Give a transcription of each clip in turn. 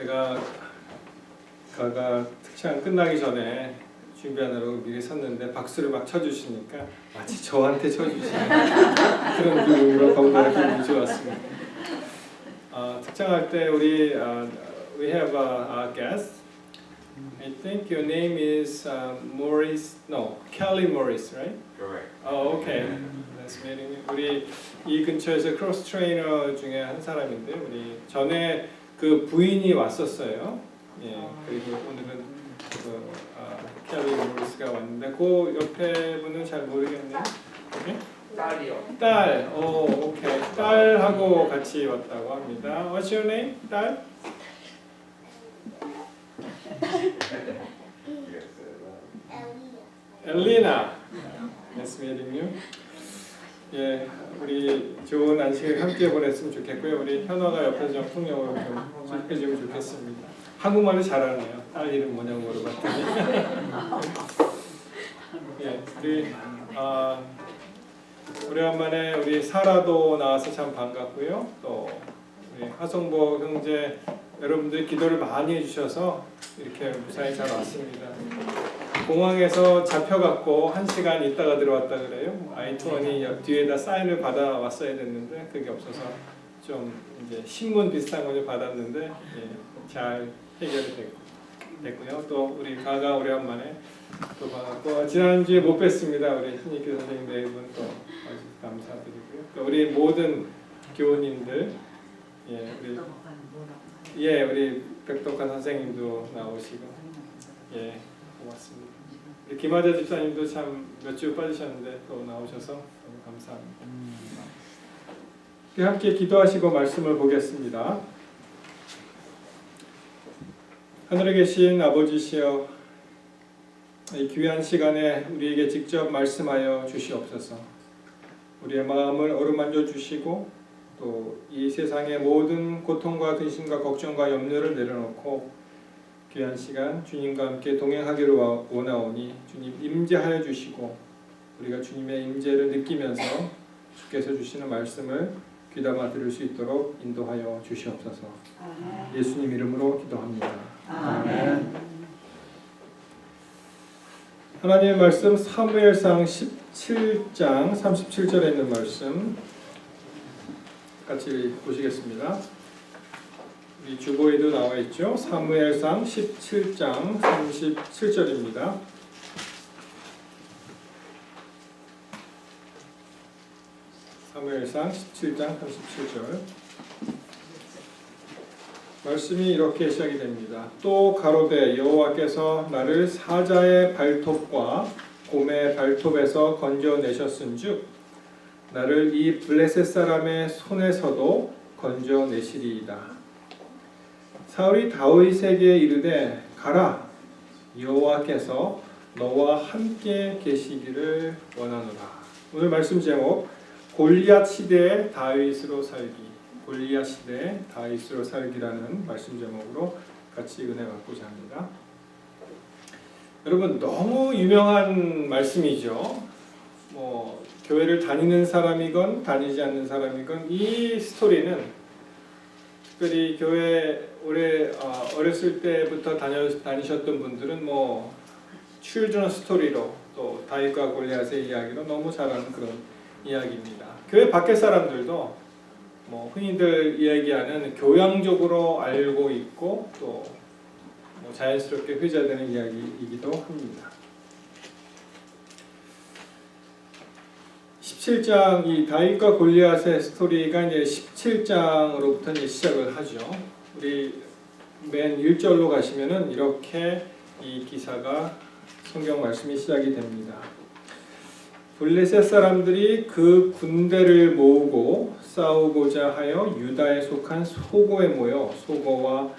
제가 가가 특촬 끝나기 전에 준비하느라고 미리 섰는데 박수를 막 쳐주시니까 마치 저한테 쳐주시는 그런 기분으로 건강한 기분이 좋았습니다. 특촬할 때 우리 we have a guest. I think your name is Morris. No, Kelly Morris, right? Correct. Oh, okay. Nice meeting you. 우리 이 근처에서 크로스 트레이너 중에 한 사람인데 우리 전에 그 부인이 왔었어요. 예. 그리고 오늘은 그 켈리 모리스가 왔는데 그 옆에 분은 잘 모르겠네요. 네? 딸이요. 딸. 오, 오케이. 딸하고 같이 왔다고 합니다. What's your name? 딸? 엘리나. Nice meeting you. 예, 우리 좋은 안식을 함께 보냈으면 좋겠고요. 우리 현아가 옆에서 좀 통역을 좀 해주면 좋겠습니다. 한국말을 잘하네요. 딸 이름 뭐냐고 물어봤더니. 예, 우리 오래간만에 우리 사라도 나와서 참 반갑고요. 또 우리 하성보 형제 여러분들이 기도를 많이 해주셔서 이렇게 무사히 잘 왔습니다. 공항에서 잡혀갖고 1시간 있다가 들어왔다 그래요. I-20 뒤에다 사인을 받아 왔어야 됐는데 그게 없어서 좀 이제 신문 비슷한 거 좀 받았는데 예, 잘 해결이 됐고요. 또 우리 가가 오래간만에 또 반갑고 지난주에 못 뵀습니다. 우리 신익규 선생님 네 분 또 감사드리고요. 또 우리 모든 교우님들 우리 백덕한 선생님도 나오시고 고맙습니다. 우리 김하재 집사님도 참 몇 주 빠지셨는데 또 나오셔서 너무 감사합니다. 함께 기도하시고 말씀을 보겠습니다. 하늘에 계신 아버지시여, 이 귀한 시간에 우리에게 직접 말씀하여 주시옵소서. 우리의 마음을 어루만져 주시고 또 이 세상의 모든 고통과 근심과 걱정과 염려를 내려놓고 귀한 시간 주님과 함께 동행하기를 원하오니 주님 임재하여 주시고 우리가 주님의 임재를 느끼면서 주께서 주시는 말씀을 귀담아 들을 수 있도록 인도하여 주시옵소서. 예수님 이름으로 기도합니다. 아멘. 하나님의 말씀 사무엘상 17장 37절에 있는 말씀 같이 보시겠습니다. 이 주보에도 나와 있죠. 사무엘상 17장 37절입니다. 사무엘상 17장 37절 말씀이 이렇게 시작이 됩니다. 또 가로되 여호와께서 나를 사자의 발톱과 곰의 발톱에서 건져내셨은즉 나를 이 블레셋 사람의 손에서도 건져내시리이다. 사울이 다윗에게 이르되 가라, 여호와께서 너와 함께 계시기를 원하노라. 오늘 말씀 제목 골리앗 시대의 다윗으로 살기, 골리앗 시대의 다윗으로 살기라는 말씀 제목으로 같이 은혜 받고자 합니다. 여러분 너무 유명한 말씀이죠. 교회를 다니는 사람이건 다니지 않는 사람이건 이 스토리는 특별히 교회 오래 어렸을 때부터 다니셨던 분들은 칠드런 스토리로 또 다윗과 골리앗의 이야기로 너무 잘 아는 그런 이야기입니다. 교회 밖의 사람들도 흔히들 이야기하는 교양적으로 알고 있고 또 자연스럽게 회자되는 이야기이기도 합니다. 17장 이 다윗과 골리앗의 스토리가 이제 17장으로부터 이제 시작을 하죠. 우리 맨 1절로 가시면은 이렇게 이 기사가 성경 말씀이 시작이 됩니다. 블레셋 사람들이 그 군대를 모으고 싸우고자 하여 유다에 속한 소고에 모여 소고와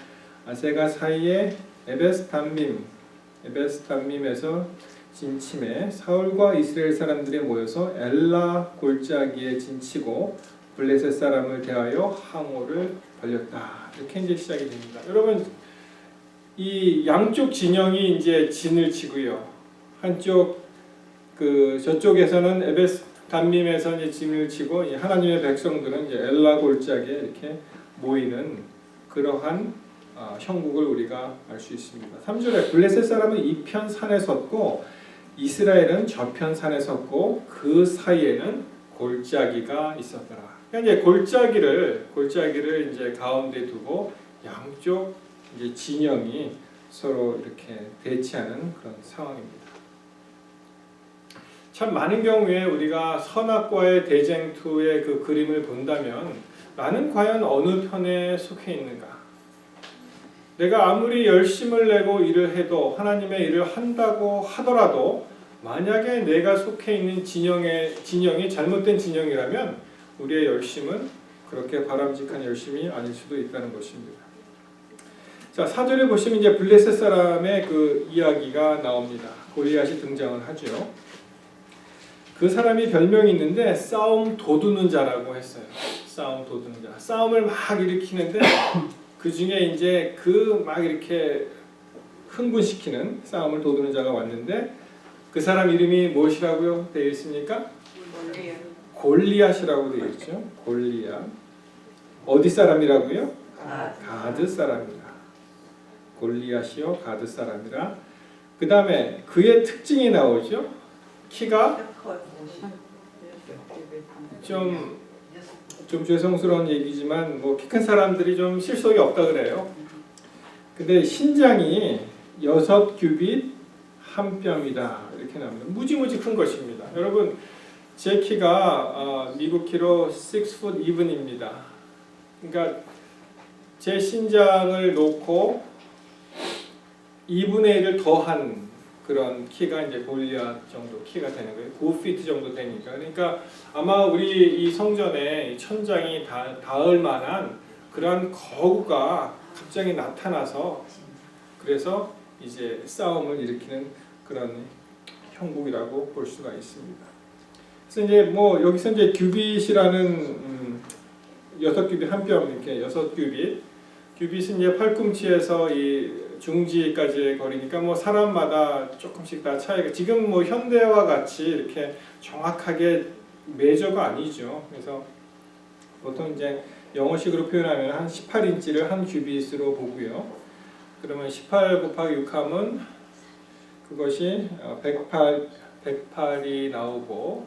아세가 사이에 에베스담밈에서 진침해 사울과 이스라엘 사람들이 모여서 엘라 골짜기에 진치고 블레셋 사람을 대하여 항오를 벌였다. 이렇게 이제 시작이 됩니다. 여러분 이 양쪽 진영이 이제 진을 치고요. 한쪽 저쪽에서는 에베스담밈에서 이제 진을 치고 하나님의 백성들은 이제 엘라 골짜기에 이렇게 모이는 그러한 형국을 우리가 알 수 있습니다. 3절에 블레셋 사람은 이편 산에 섰고 이스라엘은 저편 산에 섰고 그 사이에는 골짜기가 있었더라. 그러니까 이제 골짜기를 이제 가운데 두고 양쪽 이제 진영이 서로 이렇게 대치하는 그런 상황입니다. 참 많은 경우에 우리가 선악과의 대쟁투의 그 그림을 본다면 나는 과연 어느 편에 속해 있는가? 내가 아무리 열심을 내고 일을 해도 하나님의 일을 한다고 하더라도 만약에 내가 속해 있는 진영이 잘못된 진영이라면 우리의 열심은 그렇게 바람직한 열심이 아닐 수도 있다는 것입니다. 자, 4절에 보시면 이제 블레셋 사람의 그 이야기가 나옵니다. 골리앗이 등장을 하죠. 그 사람이 별명이 있는데 싸움 도두는 자라고 했어요. 싸움 도두는 자. 싸움을 막 일으키는데 그 중에 이제 그 막 이렇게 흥분시키는 싸움을 도두는 자가 왔는데 그 사람 이름이 무엇이라고요? 되어 있습니까? 골리앗이라고 되어 있죠. 골리앗. 어디 사람이라고요? 가드 사람이라. 골리앗이요 가드 사람이라. 그 다음에 그의 특징이 나오죠. 키가 좀 죄송스러운 얘기지만 뭐 키 큰 사람들이 좀 실속이 없다 그래요. 근데 신장이 6규빗 1뼘이다 이렇게 나옵니다. 무지무지 큰 것입니다. 여러분 제 키가 미국 키로 6ft even입니다. 그러니까 제 신장을 놓고 2분의 1을 더한 그런 키가 이제 골리앗 정도 키가 되는 거예요. 9피트 정도 되니까. 그러니까 아마 우리 이 성전에 천장이 닿을 만한 그런 거구가 갑자기 나타나서 그래서 이제 싸움을 일으키는 그런 형국이라고 볼 수가 있습니다. 그래서 이제 뭐 여기서 이제 규빗이라는 6규빗 1뼘 이렇게 6규빗 규빗은 이제 팔꿈치에서 이 중지까지의 거리니까 뭐 사람마다 조금씩 다 차이가 지금 뭐 현대와 같이 이렇게 정확하게 메저가 아니죠. 그래서 보통 이제 영어식으로 표현하면 한 18인치를 한 규빗으로 보고요. 그러면 18 곱하기 6 하면 그것이 108이 나오고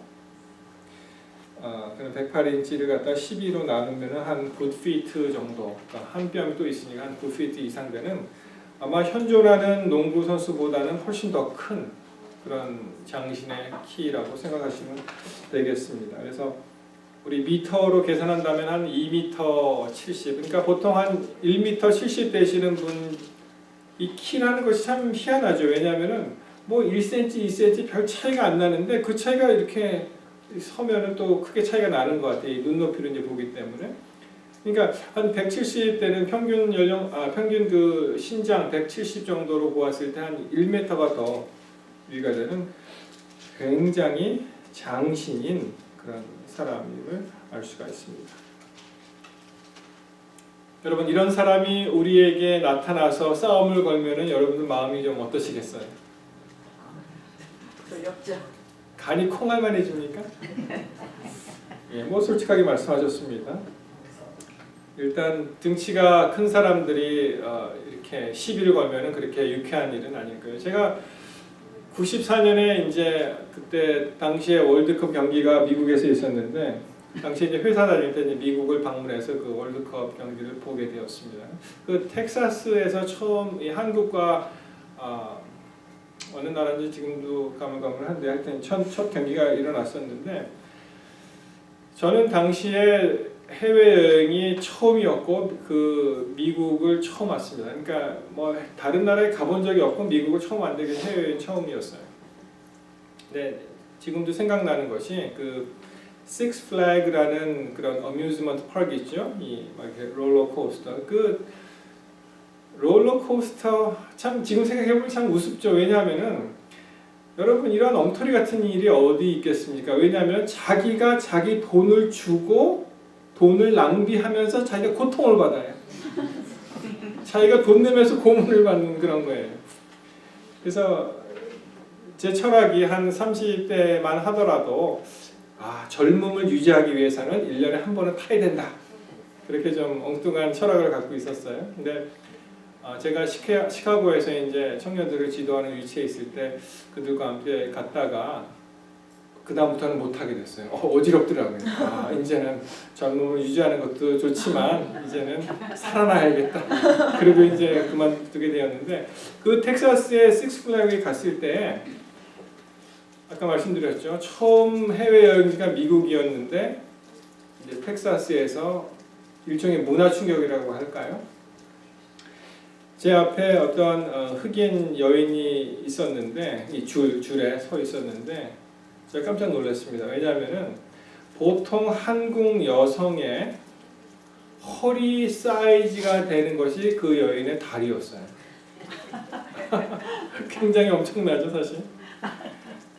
그럼 108인치를 갖다 12로 나누면 한 9피트 정도, 그러니까 한 뼘이 또 있으니까 한 9피트 이상 되는 아마 현존하는 농구 선수보다는 훨씬 더 큰 그런 장신의 키라고 생각하시면 되겠습니다. 그래서 우리 미터로 계산한다면 한 2m 70, 그러니까 보통 한 1m 70 되시는 분 이 키라는 것이 참 희한하죠. 왜냐하면은 뭐 1cm, 2cm 별 차이가 안 나는데 그 차이가 이렇게 서면은 또 크게 차이가 나는 것 같아요. 이 눈높이로 이제 보기 때문에. 그러니까 한 170대는 평균 그 신장 170 정도로 보았을 때 한 1m가 더 위가 되는 굉장히 장신인 그런 사람임을 알 수가 있습니다. 여러분 이런 사람이 우리에게 나타나서 싸움을 걸면은 여러분들 마음이 좀 어떠시겠어요? 두렵죠. 간이 콩알만해집니까? 예, 뭐 솔직하게 말씀하셨습니다. 일단 등치가 큰 사람들이 이렇게 시비를 걸면은 그렇게 유쾌한 일은 아닐 거예요. 제가 94년에 이제 그때 당시에 월드컵 경기가 미국에서 있었는데 당시 이제 회사 다닐 때 이제 미국을 방문해서 그 월드컵 경기를 보게 되었습니다. 그 텍사스에서 처음 이 한국과 어느 나라인지 지금도 가물가물한데 하여튼 첫 경기가 일어났었는데 저는 당시에 해외여행이 처음이었고 그 미국을 처음 왔습니다. 그러니까 뭐 다른 나라에 가본 적이 없고 미국을 처음 왔는데 해외여행 처음이었어요. 네, 지금도 생각나는 것이 그 Six Flags라는 그런 어뮤즈먼트 파크 있죠. 이 막 이렇게 롤러코스터. 그 롤러코스터 참 지금 생각해보면 참 우습죠. 왜냐하면은 여러분 이런 엉터리 같은 일이 어디 있겠습니까? 왜냐하면 자기가 자기 돈을 주고 돈을 낭비하면서 자기가 고통을 받아요. 자기가 돈 내면서 고문을 받는 그런 거예요. 그래서 제 철학이 한 30대만 하더라도 젊음을 유지하기 위해서는 1년에 한 번은 타야 된다. 그렇게 좀 엉뚱한 철학을 갖고 있었어요. 근데 제가 시카고에서 이제 청년들을 지도하는 위치에 있을 때 그들과 함께 갔다가 그 다음부터는 못 하게 됐어요. 어지럽더라고요. 이제는 젊음을 유지하는 것도 좋지만 이제는 살아나야겠다. 그리고 이제 그만두게 되었는데 그 텍사스의 식스플래그에 갔을 때 아까 말씀드렸죠. 처음 해외 여행지가 미국이었는데 이제 텍사스에서 일종의 문화 충격이라고 할까요? 제 앞에 어떤 흑인 여인이 있었는데 이 줄에 서 있었는데 제가 깜짝 놀랐습니다. 왜냐하면은 보통 한국 여성의 허리 사이즈가 되는 것이 그 여인의 다리였어요. 굉장히 엄청나죠, 사실.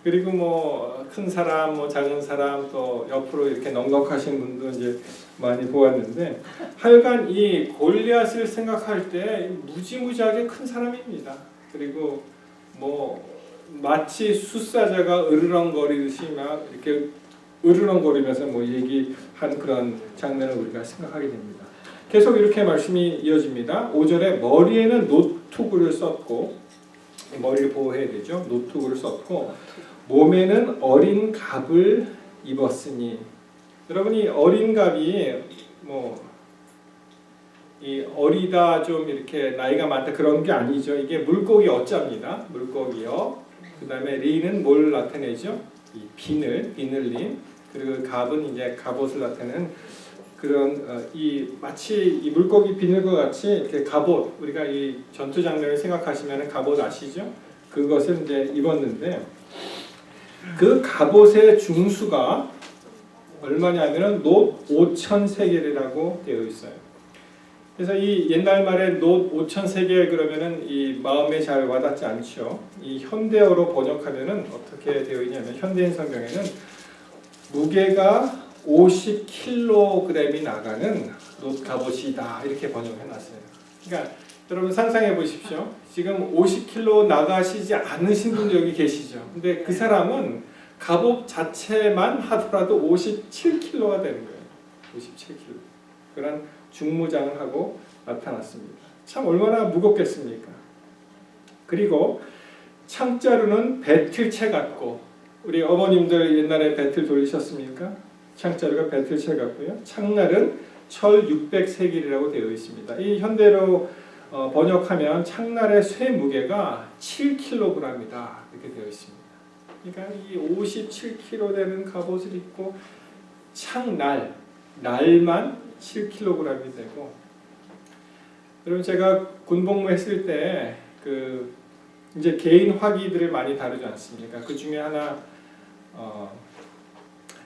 그리고 뭐 큰 사람, 뭐 작은 사람, 또 옆으로 이렇게 넉넉하신 분도 이제 많이 보았는데, 하여간 이 골리앗을 생각할 때 무지무지하게 큰 사람입니다. 그리고 뭐 마치 숫사자가 으르렁거리듯이 막 이렇게 으르렁거리면서 뭐 얘기한 그런 장면을 우리가 생각하게 됩니다. 계속 이렇게 말씀이 이어집니다. 5절에 머리에는 노투구를 썼고, 머리를 보호해야 되죠. 노투구를 썼고 몸에는 어린 갑을 입었으니, 여러분이 어린 갑이 뭐 이 어리다 좀 이렇게 나이가 많다 그런 게 아니죠. 이게 물고기 어자입니다. 물고기요. 그 다음에 리는 뭘 나타내죠? 이 비늘린. 그리고 갑은 이제 갑옷을 나타내는 그런 이 마치 이 물고기 비늘과 같이 이렇게 갑옷, 우리가 이 전투 장면을 생각하시면 갑옷 아시죠? 그것을 이제 입었는데 그 갑옷의 중수가 얼마냐면은 놋 5,000세겔이라고 되어 있어요. 그래서 이 옛날 말에 놋 5,000세겔 그러면은 이 마음에 잘 와닿지 않죠. 이 현대어로 번역하면은 어떻게 되어 있냐면 현대인 성경에는 무게가 50kg이 나가는 놋 갑옷이다 이렇게 번역해 놨어요. 그러니까 여러분 상상해 보십시오. 지금 50kg 나가시지 않으신 분도 여기 계시죠. 근데 그 사람은 갑옷 자체만 하더라도 57kg가 되는 거예요. 57kg. 그런 중무장을 하고 나타났습니다. 참 얼마나 무겁겠습니까? 그리고 창자루는 배틀채 같고, 우리 어머님들 옛날에 배틀 돌리셨습니까? 창자루가 배틀채 같고요. 창날은 철 600세겔이라고 되어 있습니다. 이 현대로 번역하면 창날의 쇠 무게가 7kg이다 이렇게 되어 있습니다. 그러니까 이 57kg 되는 갑옷을 입고 날만 7kg이 되고, 여러분 제가 군복무 했을 때 그 이제 개인 화기들을 많이 다루지 않습니까? 그 중에 하나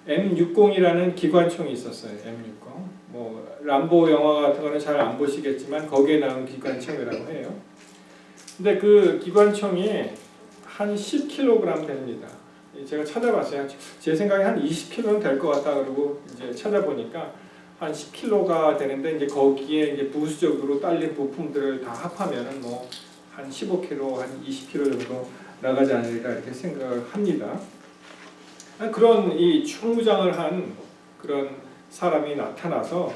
M60이라는 기관총이 있었어요. M60. 뭐 람보 영화 같은 거는 잘 안 보시겠지만 거기에 나온 기관총이라고 해요. 근데 그 기관총이 한 10kg 됩니다. 제가 찾아봤어요. 제 생각에 한 20kg는 될 것 같다 그러고 이제 찾아보니까 한 10kg가 되는데, 이제 거기에 이제 부수적으로 딸린 부품들을 다 합하면은 뭐 한 15kg, 한 20kg 정도 나가지 않을까 이렇게 생각을 합니다. 그런 이 충무장을 한 그런 사람이 나타나서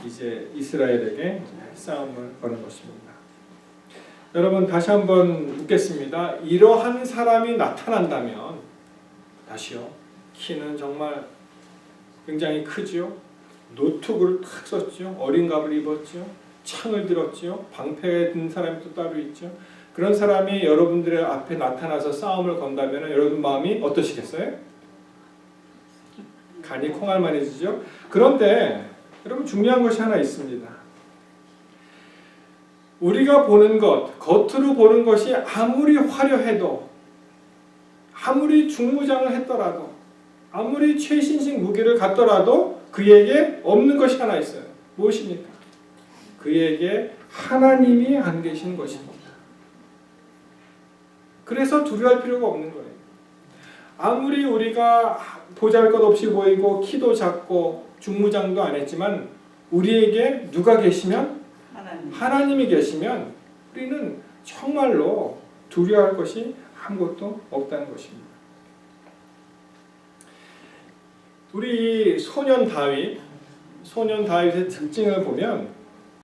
이제 이스라엘에게 싸움을 거는 것입니다. 여러분 다시 한번 묻겠습니다. 이러한 사람이 나타난다면, 다시요, 키는 정말 굉장히 크죠. 노트구를 탁 썼죠. 어린 갑을 입었죠. 창을 들었죠. 방패에 든 사람이 또 따로 있죠. 그런 사람이 여러분들의 앞에 나타나서 싸움을 건다면 여러분 마음이 어떠시겠어요? 간이 콩알만해지죠. 그런데 여러분 중요한 것이 하나 있습니다. 우리가 보는 것, 겉으로 보는 것이 아무리 화려해도, 아무리 중무장을 했더라도, 아무리 최신식 무기를 갖더라도 그에게 없는 것이 하나 있어요. 무엇입니까? 그에게 하나님이 안 계신 것입니다. 그래서 두려워할 필요가 없는 거예요. 아무리 우리가 보잘것없이 보이고 키도 작고 중무장도 안 했지만 우리에게 누가 계시면? 하나님이 계시면 우리는 정말로 두려워할 것이 아무것도 없다는 것입니다. 우리 소년 다윗의 특징을 보면